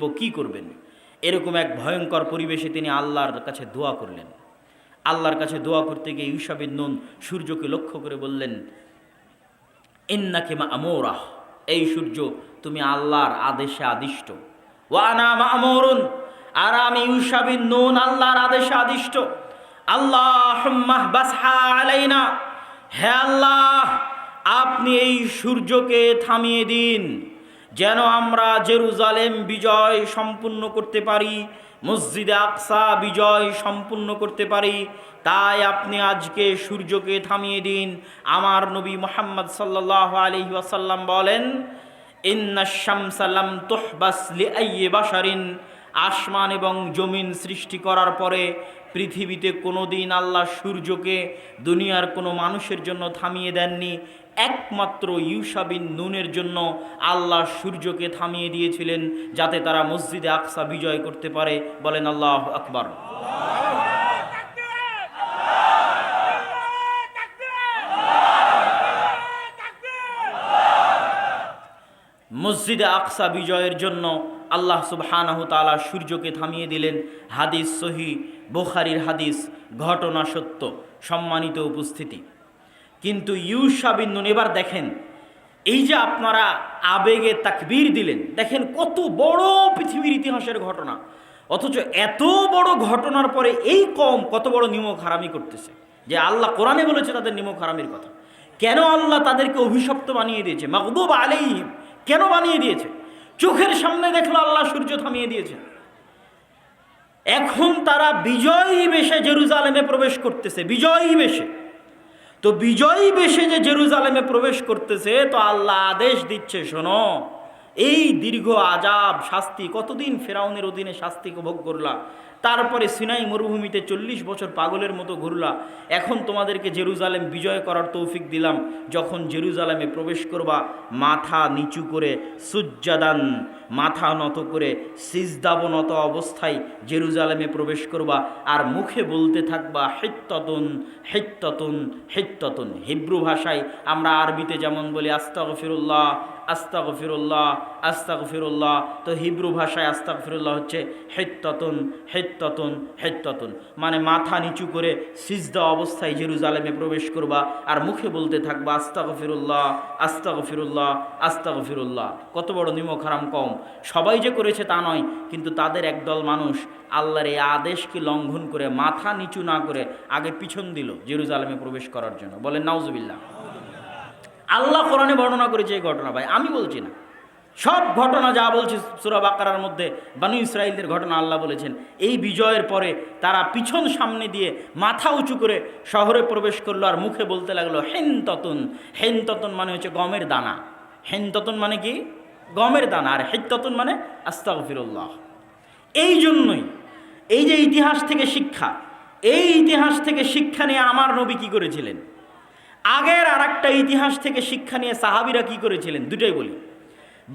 লিখব, কি করবেন? এরকম এক ভয়ঙ্কর পরিবেশে তিনি আল্লাহর কাছে দোয়া করলেন। আল্লাহর কাছে দোয়া করতে গিয়ে ইউশা বিন নুন সূর্যকে লক্ষ্য করে বললেন, ইন্নাকি মা'মুরাহ, এই সূর্য তুমি আল্লাহর আদেশে আদিষ্ট। ওয়া আনা মা'মুরুন, আর আমি ইউশা বিন নুন আল্লাহর আদেশে আদিষ্ট। আল্লাহুম্মা বাসহা আলাইনা, হে আল্লাহ আপনি এই সূর্যকে থামিয়ে দিন, যেন আমরা জেরুজালেম বিজয় সম্পূর্ণ করতে পারি, মসজিদে আকসা বিজয় সম্পূর্ণ করতে পারি। তাই আপনি আজকে সূর্যকে থামিয়ে দিন। আমার নবী মুহাম্মদ সাল্লাল্লাহু আলাইহি ওয়াসাল্লাম বলেন, ইন্নাশ শামসা লাম তুহবাস লিআইয়ি বাশারিন, আসমান এবং জমিন সৃষ্টি করার পরে পৃথিবীতে কোনো দিন আল্লাহ সূর্যকে দুনিয়ার কোনো মানুষের জন্য থামিয়ে দেননি। একমাত্র ইউশা বিন নুনের জন্য আল্লাহ সূর্যকে থামিয়ে দিয়েছিলেন, যাতে তারা মসজিদে আকসা বিজয় করতে পারে। বলেন আল্লাহু আকবার। মসজিদে আকসা বিজয়ের জন্য আল্লাহ সুবহানাহু তাআলা সূর্যকে থামিয়ে দিলেন। হাদিস সহিহ, বুখারীর হাদিস, ঘটনা সত্য। সম্মানিত উপস্থিতি, কিন্তু ইউশা বিন নুন, এবার দেখেন এই যে আপনারা আবেগে তাকবীর দিলেন, দেখেন কত বড় পৃথিবীর ইতিহাসের ঘটনা, অথচ এত বড় ঘটনার পরে এই কওম কত বড় নিমক হারামি করতেছে, যে আল্লাহ কোরআনে বলেছে তাদের নিমক হারামির কথা। কেন আল্লাহ তাদেরকে অভিশপ্ত বানিয়ে দিয়েছে, মাগদুব আলাইহিম কেন বানিয়ে দিয়েছে? চোখের সামনে দেখলো আল্লাহ সূর্য থামিয়ে দিয়েছে। এখন তারা বিজয়ী বেশে জেরুজালেমে প্রবেশ করতেছে, বিজয়ী বেশে। তো বিজয়ী বেশে যে জেরুজালেমে প্রবেশ করতেছে, তো আল্লাহ আদেশ দিচ্ছে, শোনো, এই দীর্ঘ আযাব শাস্তি, কতদিন ফেরাউনের অধীনে শাস্তি ভোগ করলা, তারপরে সিনাই মরুভূমিতে 40 বছর পাগলের মতো ঘুরলা, এখন তোমাদেরকে জেরুজালেম বিজয় করার তৌফিক দিলাম। যখন জেরুজালেমে প্রবেশ করবা, মাথা নিচু করে সুজ্জাদান, মাথা নত করে সিজদাবনত অবস্থায় জেরুজালেমে প্রবেশ করবা, আর মুখে বলতে থাকবা হিত্তাতুন হিত্তাতুন হিত্তাতুন। হিব্রু ভাষায় আমরা আরবিতে যেমন বলি আস্তাগফিরুল্লাহ আস্তাগফিরুল্লাহ আস্তাগফিরুল্লাহ, তো হিব্রু ভাষায় আস্তাগফিরুল্লাহ হচ্ছে হিত্তাতুন হিত্তাতুন হিত্তাতুন, মানে মাথা নিচু করে সিজদা অবস্থায় জেরুজালেমে প্রবেশ করবা আর মুখে বলতে থাকবা আস্তাগফিরুল্লাহ আস্তাগফিরুল্লাহ আস্তাগফিরুল্লাহ। কত বড় নিমক হারাম কওম! সবাই যে করেছে তা নয়, কিন্তু তাদের একদল মানুষ আল্লাহর এই আদেশকে লঙ্ঘন করে মাথা নিচু না করে আগে পিছন দিল জেরুজালেমে প্রবেশ করার জন্য। বলেন নাউজুবিল্লাহ। আল্লাহ কোরআনে বর্ণনা করেছে এই ঘটনা, ভাই আমি বলছি না, সব ঘটনা যা বলছে সূরা বাকারার মধ্যে বনী ইসরাঈলদের ঘটনা আল্লাহ বলেছেন। এই বিজয়ের পরে তারা পিছন সামনে দিয়ে মাথা উঁচু করে শহরে প্রবেশ করলো আর মুখে বলতে লাগলো হিনততুন। হিনততুন মানে হচ্ছে গমের দানা। হিনততুন মানে কি? গমের দানা। আর হিত্ততুন মানে আস্তাগফিরুল্লাহ। এই জন্যই এই যে ইতিহাস থেকে শিক্ষা, এই ইতিহাস থেকে শিক্ষা নিয়ে আমার নবী কি করেছিলেন, আগের আর একটা ইতিহাস থেকে শিক্ষা নিয়ে সাহাবীরা কি করেছিলেন, দুটোই বলি।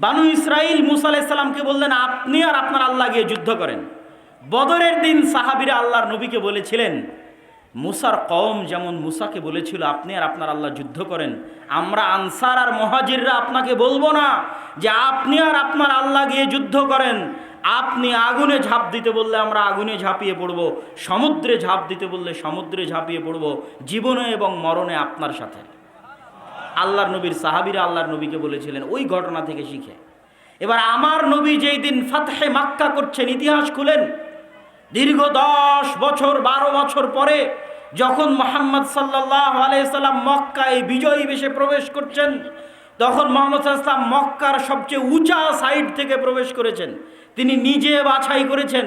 বানু ইসরাঈল মুসা আলাইহিস সালামকে বললেন আপনি আর আপনার আল্লাহ গিয়ে যুদ্ধ করেন। বদরের দিন সাহাবীরা আল্লাহর নবীকে বলেছিলেন, মুসার কওম যেমন মুসাকে বলেছিল আপনি আর আপনার আল্লাহ যুদ্ধ করেন, আমরা আনসার আর মুহাজিররা আপনাকে বলবো না যে আপনি আর আপনার আল্লাহ গিয়ে যুদ্ধ করেন। আপনি আগুনে ঝাঁপ দিতে বললে আমরা আগুনে ঝাঁপিয়ে পড়ব, সমুদ্রে ঝাঁপ দিতে বললে সমুদ্রে ঝাঁপিয়ে পড়ব, জীবনে এবং মরণে আপনার সাথে। আল্লাহর নবীর সাহাবীরা আল্লাহর নবীকে বলেছিলেন ওই ঘটনা থেকে শিখে। এবার আমার নবী যেই দিন ফাতহে মাক্কা করছেন, ইতিহাস খুলেন, দীর্ঘ 10 বছর 12 বছর পরে যখন মুহাম্মদ সাল্লাল্লাহু আলাইহি সাল্লাম মক্কায় বিজয়ী বেশে প্রবেশ করছেন, তখন মুহাম্মদ সাল্লাল্লাহু আলাইহি সাল্লাম মক্কার সবচেয়ে উঁচা সাইড থেকে প্রবেশ করেছেন। তিনি নিজে বাছাই করেছেন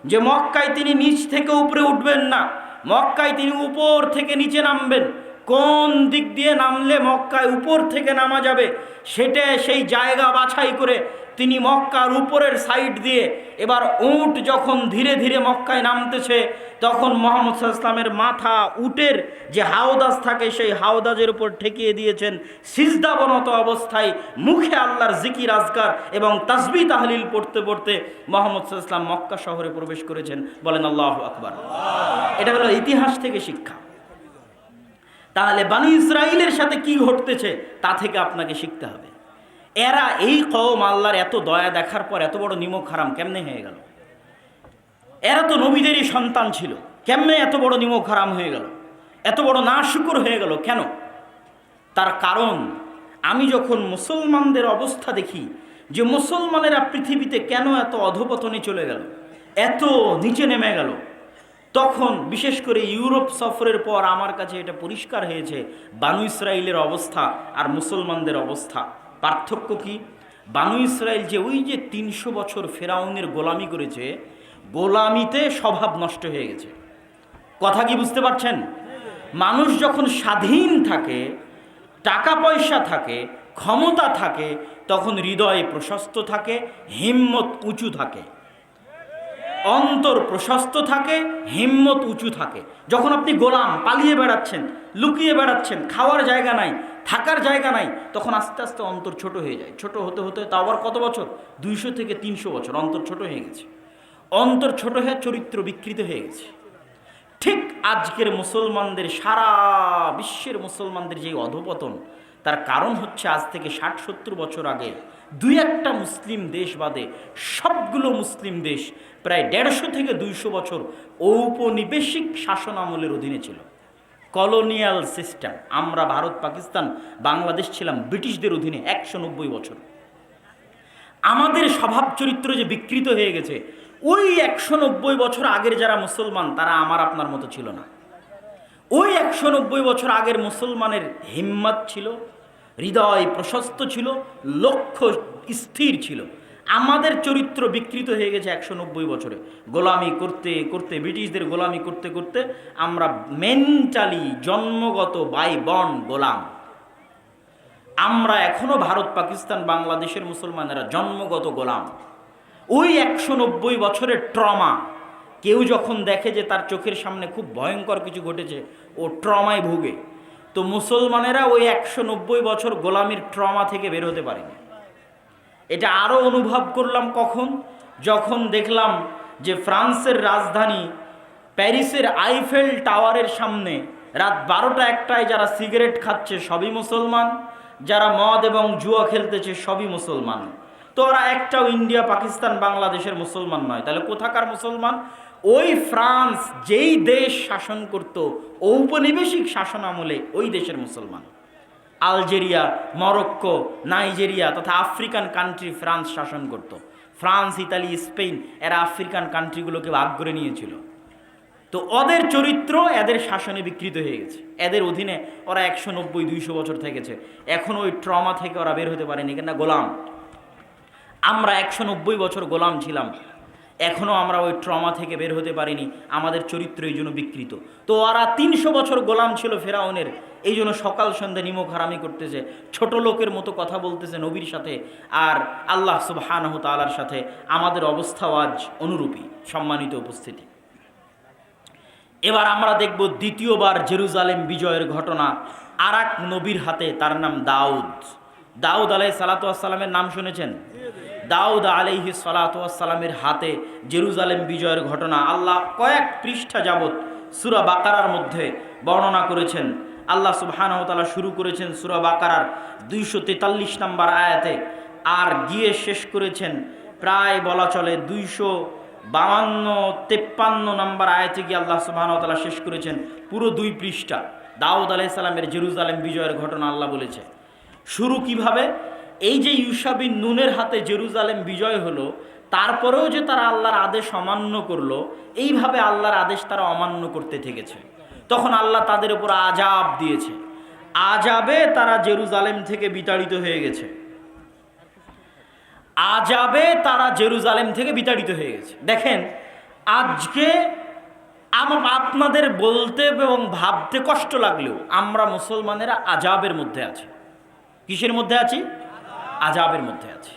যে মক্কায় তিনি নিচ থেকে উপরে উঠবেন না, মক্কায় তিনি উপর থেকে নিচে নামবেন। কোন দিক দিয়ে নামলে মক্কায় উপর থেকে নামা যাবে সেটা সেই জায়গা বাছাই করে তিনি মক্কার উপরের সাইড দিয়ে, এবার উট যখন ধীরে ধীরে মক্কায় নামতেছে তখন মুহাম্মদ সাল্লাল্লাহু আলাইহি ওয়াসাল্লামের মাথা উটের যে হাওদাজ থাকে সেই হাওদাজের উপর ঠেকিয়ে দিয়েছেন, সিজদাবনত অবস্থায় মুখে আল্লাহর জিকির আজকার এবং তাসবিহ তাহলিল পড়তে পড়তে মুহাম্মদ সাল্লাল্লাহু আলাইহি ওয়াসাল্লাম মক্কা শহরে প্রবেশ করেছেন। বলেন আল্লাহু আকবার। এটা হলো ইতিহাস থেকে শিক্ষা। তাহলে বনী ইসরাঈলের সাথে কি ঘটতেছে তা থেকে আপনাকে শিখতে হবে। এরা এই কওম আল্লাহর এত দয়া দেখার পর এত বড় নিমক হারাম কেমনে হয়ে গেল? এরা তো নবীদেরই সন্তান ছিল, কেমনে এত বড় নিমক হারাম হয়ে গেল, এত বড় নাশুকর হয়ে গেল কেন? তার কারণ আমি যখন মুসলমানদের অবস্থা দেখি যে মুসলমানেরা পৃথিবীতে কেন এত অধপতনে চলে গেল, এত নিচে নেমে গেল, তখন বিশেষ করে ইউরোপ সফরের পর আমার কাছে এটা পরিষ্কার হয়েছে বানু ইসরাইলের অবস্থা আর মুসলমানদের অবস্থা পার্থক্য কি। বানু ইসরাইল যে ওই যে ৩০০ বছর ফেরাউনের গোলামি করেছে, গোলামিতে স্বভাব নষ্ট হয়ে গেছে। কথা কি বুঝতে পারছেন? মানুষ যখন স্বাধীন থাকে, টাকা পয়সা থাকে, ক্ষমতা থাকে, তখন হৃদয় প্রশস্ত থাকে, হিম্মত উঁচু থাকে, অন্তর প্রশস্ত থাকে, হিম্মত উঁচু থাকে। যখন আপনি গোলাম, পালিয়ে বেড়াচ্ছেন, লুকিয়ে বেড়াচ্ছেন, খাওয়ার জায়গা নাই, থাকার জায়গা নাই, তখন আস্তে আস্তে অন্তর ছোট হয়ে যায়। ছোট হতে হতে তা আবার কত বছর? ২০০ থেকে ৩০০ বছর অন্তর ছোট হয়ে গেছে। অন্তর ছোট হয়ে চরিত্র বিকৃত হয়ে গেছে। ঠিক আজকের মুসলমানদের, সারা বিশ্বের মুসলমানদের যে অধপতন, তার কারণ হচ্ছে আজ থেকে ৬০-৭০ বছর আগে দুই একটা মুসলিম দেশ বাদে সবগুলো মুসলিম দেশ প্রায় ১৫০ থেকে ২০০ বছর ঔপনিবেশিক শাসন আমলের অধীনে ছিল, কলোনিয়াল সিস্টেম। আমরা ভারত, পাকিস্তান, বাংলাদেশ ছিলাম ব্রিটিশদের অধীনে ১৯০ বছর। আমাদের স্বভাব চরিত্র যে বিকৃত হয়ে গেছে, ওই ১৯০ বছর আগের যারা মুসলমান তারা আমার আপনার মতো ছিল না। ওই ১৯০ বছর আগের মুসলমানের হিম্মত ছিল, হৃদয় প্রশস্ত ছিল, লক্ষ্য স্থির ছিল। আমাদের চরিত্র বিকৃত হয়ে গেছে ১৯০ বছরে। গোলামি করতে করতে, ব্রিটিশদের গোলামি করতে করতে আমরা মেন্টালি জন্মগত বাই বর্ন গোলাম। আমরা এখনো ভারত, পাকিস্তান, বাংলাদেশের মুসলমানেরা জন্মগত গোলাম। ওই ১৯০ বছরের ট্রমা, কেউ যখন দেখে যে তার চোখের সামনে খুব ভয়ঙ্কর কিছু ঘটেছে, ও ট্রমায় ভুগে। তো মুসলমানেরা ওই ১৯০ বছর গোলামির ট্রমা থেকে বের হতে পারেনি। এটা আরও অনুভব করলাম কখন? যখন দেখলাম যে ফ্রান্সের রাজধানী প্যারিসের আইফেল টাওয়ারের সামনে রাত ১২টা-১টায় যারা সিগারেট খাচ্ছে সবই মুসলমান, যারা মদ এবং জুয়া খেলতেছে সবই মুসলমান। তো ওরা একটাও ইন্ডিয়া, পাকিস্তান, বাংলাদেশের মুসলমান নয়। তাহলে কোথাকার মুসলমান? ওই ফ্রান্স যেই দেশ শাসন করত ঔপনিবেশিক শাসন আমলে, ওই দেশের মুসলমান। আলজেরিয়া, মরক্কো, নাইজেরিয়া তথা আফ্রিকান কান্ট্রি ফ্রান্স শাসন করত। ফ্রান্স, ইতালি, স্পেন এরা আফ্রিকান কান্ট্রিগুলোকে ভাগ করে নিয়েছিল। তো ওদের চরিত্র এদের শাসনে বিকৃত হয়ে গেছে। এদের অধীনে ওরা ১৯০-২০০ বছর থেকেছে। এখন ওই ট্রমা থেকে ওরা বের হতে পারেনি, কেন? গোলাম। আমরা ১৯০ বছর গোলাম ছিলাম, এখনও আমরা ওই ট্রমা থেকে বের হতে পারিনি। আমাদের চরিত্র এই জন্য বিকৃত। তো ওরা ৩০০ বছর গোলাম ছিল ফেরাউনের, এই জন্য সকাল সন্ধ্যা নিমক হারামি করতেছে, ছোট লোকের মতো কথা বলতেছে নবীর সাথে আর আল্লাহ সুবহানাহু তাআলার সাথে। আমাদের অবস্থাও আজ অনুরূপী। সম্মানিত উপস্থিতি, এবার আমরা দেখব দ্বিতীয়বার জেরুজালেম বিজয়ের ঘটনা আর এক নবীর হাতে। তার নাম দাউদ। দাউদ আলাইহিস সালাতু ওয়াস সালামের নাম শুনেছেন? দাউদ আলাইহিস সালাতু ওয়াস সালামের হাতে জেরুজালেম বিজয়ের ঘটনা আল্লাহ কয়েক পৃষ্ঠা যাবত সূরা বাকারার মধ্যে বর্ণনা করেছেন। আল্লাহ সুবহানাহু ওয়া তাআলা শুরু করেছেন সূরা বাকারার ২৪৩ নম্বর আয়াতে, আর গিয়ে শেষ করেছেন প্রায় বলা চলে ২৫২-৫৩ নম্বর আয়াতে গিয়ে আল্লাহ সুবহানাহু ওয়া তাআলা শেষ করেছেন পুরো ২ পৃষ্ঠা। দাউদ আলাইহিস সালামের জেরুজালেম বিজয়ের ঘটনা আল্লাহ বলেছে। শুরু কিভাবে? এই যে ইউশা বিন নুনের হাতে জেরুজালেম বিজয় হলো, তারপরেও যে তারা আল্লাহর আদেশ অমান্য করলো, এইভাবে আল্লাহর আদেশ তারা অমান্য করতে থেকেছে। তখন আল্লাহ তাদের উপর আযাব দিয়েছে। আযাবে তারা জেরুজালেম থেকে বিতাড়িত হয়ে গেছে। আযাবে তারা জেরুজালেম থেকে বিতাড়িত হয়ে গেছে। দেখেন, আজকে আপনাদের বলতে এবং ভাবতে কষ্ট লাগলেও আমরা মুসলমানেরা আযাবের মধ্যে আছি। কিসের মধ্যে আছি? আযাবের মধ্যে আছি।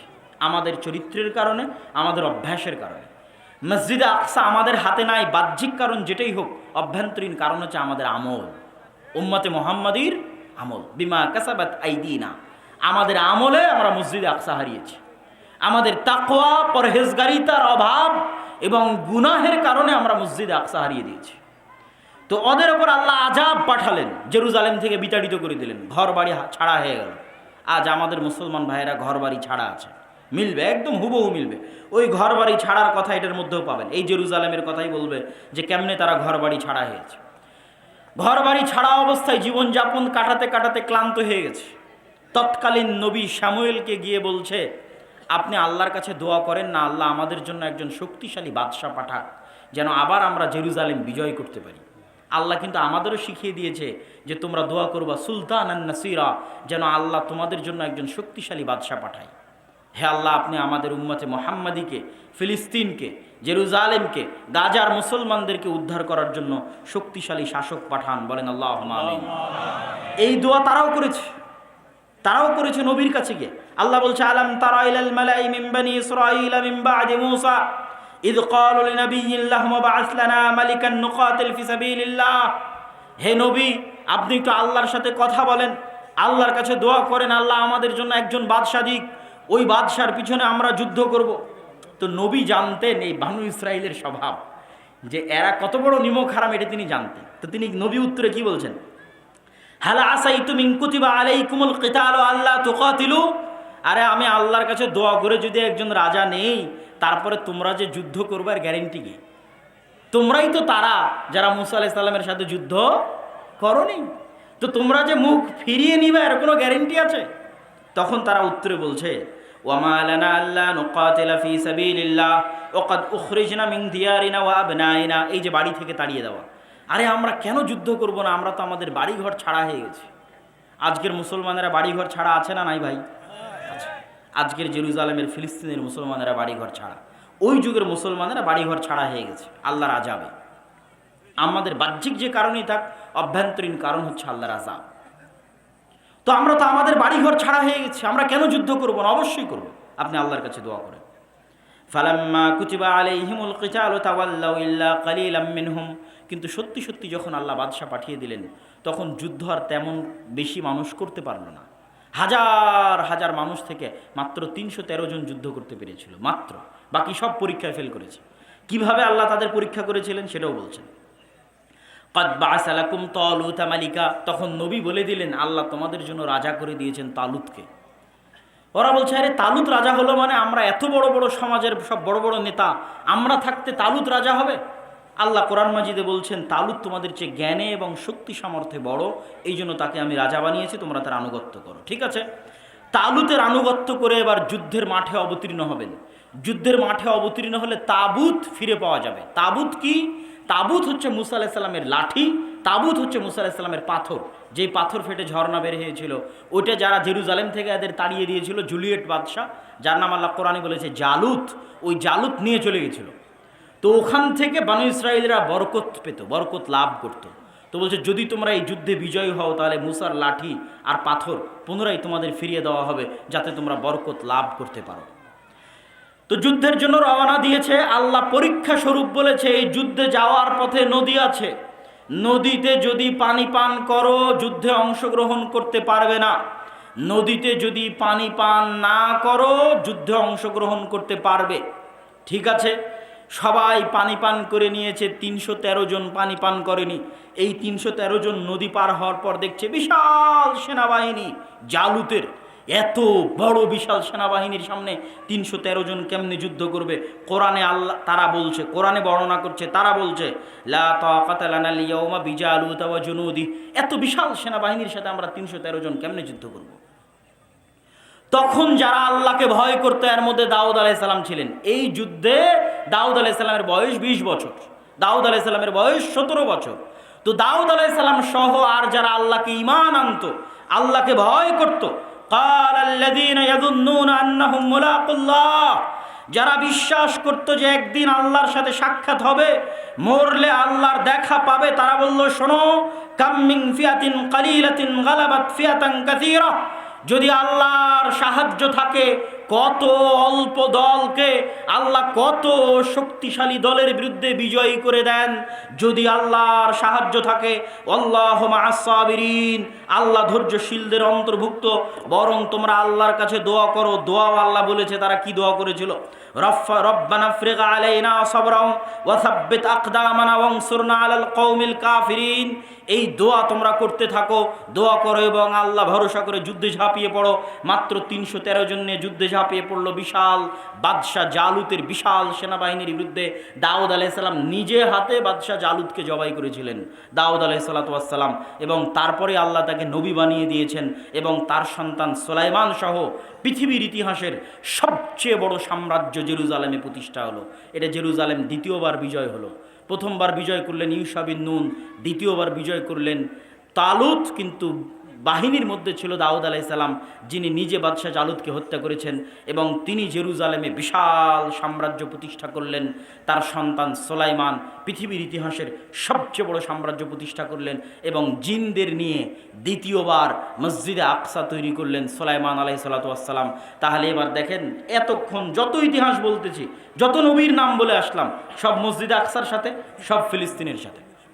আমাদের চরিত্রের কারণে, আমাদের অভ্যাসের কারণে। মসজিদে আকসা আমাদের হাতে নাই, বাহ্যিক কারণ যেটাই হোক, অভ্যন্তরীণ কারণ হচ্ছে আমাদের আমল, উম্মতে মুহাম্মাদির আমল। বিমা কাসাবাত আইদিনা, আমাদের আমলে আমরা মসজিদে আকসা হারিয়েছি। আমাদের তাকওয়া, পরহেজগারিতার অভাব এবং গুনাহের কারণে আমরা মসজিদে আকসা হারিয়ে দিয়েছি। তো ওদের ওপর আল্লাহ আযাব পাঠালেন, জেরুজালেম থেকে বিতাড়িত করে দিলেন, ঘর বাড়ি ছাড়া হয়ে গেল। আজ আমাদের মুসলমান ভাইয়েরা ঘর বাড়ি ছাড়া আছে, মিলবে, একদম হুবহু মিলবে। ওই ঘর বাড়ি ছাড়ার কথা এটার মধ্যেও পাবেন। এই জেরুজালেমের কথাই বলবে যে কেমনে তারা ঘর বাড়ি ছাড়া হয়েছে। ঘর বাড়ি ছাড়া অবস্থায় জীবনযাপন কাটাতে কাটাতে ক্লান্ত হয়ে গেছে। তৎকালীন নবী শামুয়েলকে গিয়ে বলছে, আপনি আল্লাহর কাছে দোয়া করেন না, আল্লাহ আমাদের জন্য একজন শক্তিশালী বাদশাহ পাঠাক, যেন আবার আমরা জেরুজালেম বিজয় করতে পারি। আল্লাহ কিন্তু আমাদেরও শিখিয়ে দিয়েছে যে তোমরা দোয়া করবা সুলতানান নাসিরা, যেন আল্লাহ তোমাদের জন্য একজন শক্তিশালী বাদশাহ পাঠায়। হে আল্লাহ, আপনি আমাদের উম্মতে মুহাম্মাদিকে, ফিলিস্তিনকে, জেরুজালেমকে, গাজার মুসলমানদেরকে উদ্ধার করার জন্য শক্তিশালী শাসক পাঠান। বলেন আল্লাহুম্মা আমিন। এই দোয়া তারাও করেছে নবীর কাছে গিয়ে। আল্লাহ বলছে, আলাম তারা ইলাল মালাই মিন বানি ইসরাঈল মিন বাদি মূসা ইয ক্বালু লিনাবিয়্যিন লাহুম বা'আস লানা মালিকান নুকাতিল ফি সাবিলিল্লাহ। হে নবী, আপনি একটু আল্লাহর সাথে কথা বলেন, আল্লাহর কাছে দোয়া করেন, আল্লাহ আমাদের জন্য একজন বাদশা দিক, ওই বাদশার পিছনে আমরা যুদ্ধ করব। তো নবী জানতেন এই বানু ইসরাইলের স্বভাব, যে এরা কত বড় নিমক হারাম, এটা তিনি জানতেন। তো তিনি নবী উত্তরে কি বলছেন, হাল আসাইতুম ইন কুতিবা আলাইকুমুল কিতালু আল্লা তুকাতিলু। আরে আমি আল্লাহর কাছে দোয়া করে যদি একজন রাজা নেই, তারপরে তোমরা যে যুদ্ধ করবার গ্যারেন্টি কি? তোমরাই তো তারা যারা মুসা আলাইহিস সালামের সাথে যুদ্ধ করনি, তো তোমরা যে মুখ ফিরিয়ে নিবে এর কোনো গ্যারেন্টি আছে? তখন তারা উত্তরে বলছে, ওয়ামা লানা আল্লা নুকাতিলা ফি সাবিলিল্লাহ ওয়া ক্বাদ উখরিজনা মিন দিয়ারিনা ওয়া আবনাইনা। এই যে বাড়ি থেকে তাড়িয়ে দেওয়া, আরে আমরা কেন যুদ্ধ করব না? আমরা তো আমাদের বাড়িঘর ছাড়া হয়ে গেছি। আজকের মুসলমানেরা বাড়িঘর ছাড়া আছে না নাই ভাই? আজকের জেরুজালেমের, ফিলিস্তিনের মুসলমানেরা বাড়িঘর ছাড়া, ওই যুগের মুসলমানেরা বাড়িঘর ছাড়া হয়ে গেছে আল্লাহর আযাবে। আমাদের বাহ্যিক যে কারণই থাক, অভ্যন্তরীণ কারণ হচ্ছে আল্লাহর আযাব। তো আমরা তো আমাদের বাড়িঘর ছাড়া হয়ে গেছি, আমরা কেন যুদ্ধ করব না? অবশ্যই করব। আপনি আল্লাহর কাছে দোয়া করেন। ফালাম্মা কুতিবা আলাইহিমুল কিতালু তাওয়াল্লাউ ইল্লা কালিলাম মিনহুম। কিন্তু সত্যি সত্যি যখন আল্লাহ বাদশা পাঠিয়ে দিলেন, তখন যুদ্ধ আর তেমন বেশি মানুষ করতে পারল না। হাজার হাজার মানুষ থেকে মাত্র 313 জন যুদ্ধ করতে পেরেছিল, মাত্র। বাকি সব পরীক্ষায় ফেল করেছে। কিভাবে আল্লাহ তাদের পরীক্ষা করেছিলেন সেটাও বলছেন। ক্বাদ বা'আসা লাকুম তালুতা মালিকা। তখন নবী বলে দিলেন, আল্লাহ তোমাদের জন্য রাজা করে দিয়েছেন তালুতকে। ওরা বলছে, আরে তালুত রাজা হলো মানে? আমরা এত বড় বড় সমাজের সব বড় বড় নেতা, আমরা থাকতে তালুত রাজা হবে? আল্লাহ কোরআন মাজিদে বলছেন, তালুত তোমাদের চেয়ে জ্ঞানে এবং শক্তি সামর্থ্যে বড়, এই জন্য তাকে আমি রাজা বানিয়েছি, তোমরা তার আনুগত্য করো। ঠিক আছে, তালুতের আনুগত্য করে এবার যুদ্ধের মাঠে অবতীর্ণ হবেন। যুদ্ধের মাঠে অবতীর্ণ হলে তাবুত ফিরে পাওয়া যাবে। তাবুত কি? তাবুত হচ্ছে মুসা আলাইহিস সালামের লাঠি, তাবুত হচ্ছে মুসা আলাইহিস সালামের পাথর, যেই পাথর ফেটে ঝর্ণা বের হয়েছিল। ওইটা যারা জেরুজালেম থেকে এদের তাড়িয়ে দিয়েছিল, জুলিয়েট বাদশাহ, যার নাম আল্লাহ কোরআনে বলেছে জালুত, ওই জালুত নিয়ে চলে গেছিল। তো ওখান থেকে বানু ইসরাঈলরা বরকত পেত, বরকত লাভ করত। তো বলছে, যদি তোমরা এই যুদ্ধে বিজয়ী হও, তাহলে মুসার লাঠি আর পাথর পুনরায় তোমাদের ফিরিয়ে দেওয়া হবে, যাতে তোমরা বরকত লাভ করতে পারো। তো যুদ্ধের জন্য রওনা দিয়েছে। আল্লাহ পরীক্ষা স্বরূপ বলেছে, এই যুদ্ধে যাওয়ার পথে নদী আছে, নদীতে যদি পানি পান করো যুদ্ধে অংশগ্রহণ করতে পারবে না। নদীতে যদি পানি পান না করো যুদ্ধে অংশগ্রহণ করতে পারবে। ঠিক আছে, সবাই পানি পান করে নিয়েছে, 313 জন পানি পান করেনি। এই 313 জন নদী পার হওয়ার পর দেখছে বিশাল সেনাবাহিনী জালুতের। এত বড় বিশাল সেনাবাহিনীর সামনে 313 জন কেমনে যুদ্ধ করবে? কোরআনে আল্লাহ তারা বলছে, কোরআনে বর্ণনা করছে, তারা বলছে লা তাকাতা লানা আল-ইয়াওমা বিজালুতা ওয়া জুনুদি। এত বিশাল সেনাবাহিনীর সাথে আমরা 313 জন কেমনে যুদ্ধ করব? তখন যারা আল্লাহকে ভয় করতো, এর মধ্যে দাউদ আলাইহিস সালাম ছিলেন। এই যুদ্ধে দাউদ আলাইহিস সালামের বয়স 20 বছর, দাউদ আলাইহিস সালামের বয়স 17 বছর। তো দাউদ আলাইহিস সালাম সহ আর যারা আল্লাহকে ঈমান আনতো, আল্লাহকে ভয় করত, ক্বালাল্লাযীনা ইয়াযুন্নুনা আন্নাহুম মুলাকুল্লাহ, যারা বিশ্বাস করত যে একদিন আল্লাহর সাথে সাক্ষাৎ হবে, মরলে আল্লাহর দেখা পাবে, তারা বলল, শোনো, কাম মিন ফিয়াতিন কালিলাতিন গালাবাত ফিয়াতান কাসীরা। যদি আল্লাহর সাহায্য থাকে, কত অল্প দলকে আল্লাহ কত শক্তিশালী দলের বিরুদ্ধে বিজয়ী করে দেন। যদি আল্লাহর সাহায্য থাকে, আল্লাহু মা'আস সাবিরিন, আল্লাহ ধৈর্যশীলদের অন্তর্ভুক্ত। বরং তোমরা আল্লাহর কাছে দোয়া করো। দোয়াও আল্লাহ বলেছে, তারা কি দোয়া করেছিল? রব্বানা আফরিগ আলাইনা সাবরান ওয়া সাব্বিত আকদামানা ওয়ানসুরনা আলাল কওমিল কাফিরিন। এই দোয়া তোমরা করতে থাকো, দোয়া করো এবং আল্লাহ ভরসা করে যুদ্ধে ঝাঁপিয়ে পড়ো। মাত্র 313 জন নিয়ে যুদ্ধে ঝাঁপিয়ে পড়লো বিশাল বাদশাহ জালুতের বিশাল সেনাবাহিনীর বিরুদ্ধে। দাউদ আলাইহিস সালাম নিজে হাতে বাদশাহ জালুতকে জবাই করেছিলেন, দাউদ আলাইহিস সালাম। এবং তারপরে আল্লাহ তাকে নবী বানিয়ে দিয়েছেন এবং তার সন্তান সুলাইমান সহ পৃথিবীর ইতিহাসের সবচেয়ে বড় সাম্রাজ্য জেরুজালেমে প্রতিষ্ঠা হলো। এটা জেরুজালেম দ্বিতীয়বার বিজয় হলো। প্রথমবার বিজয় করলেন ইউশা বিন নুন, দ্বিতীয়বার বিজয় করলেন তালুত। কিন্তু বাহিনীর মধ্যে ছিল দাউদ আলাইহিস সালাম, যিনি নিজে বাদশাহ জালুতকে হত্যা করেছেন এবং তিনি জেরুজালেমে বিশাল সাম্রাজ্য প্রতিষ্ঠা করলেন। তার সন্তান সুলাইমান পৃথিবীর ইতিহাসের সবচেয়ে বড় সাম্রাজ্য প্রতিষ্ঠা করলেন এবং জিনদের নিয়ে দ্বিতীয়বার মসজিদে আকসা তৈরি করলেন সুলাইমান আলাইহিস সালাম। তাহলে এবার দেখেন, এতক্ষণ যত ইতিহাস বলতেছি, যত নবীর নাম বলে আসলাম, সব মসজিদে আকসার সাথে, সব ফিলিস্তিনের সাথে।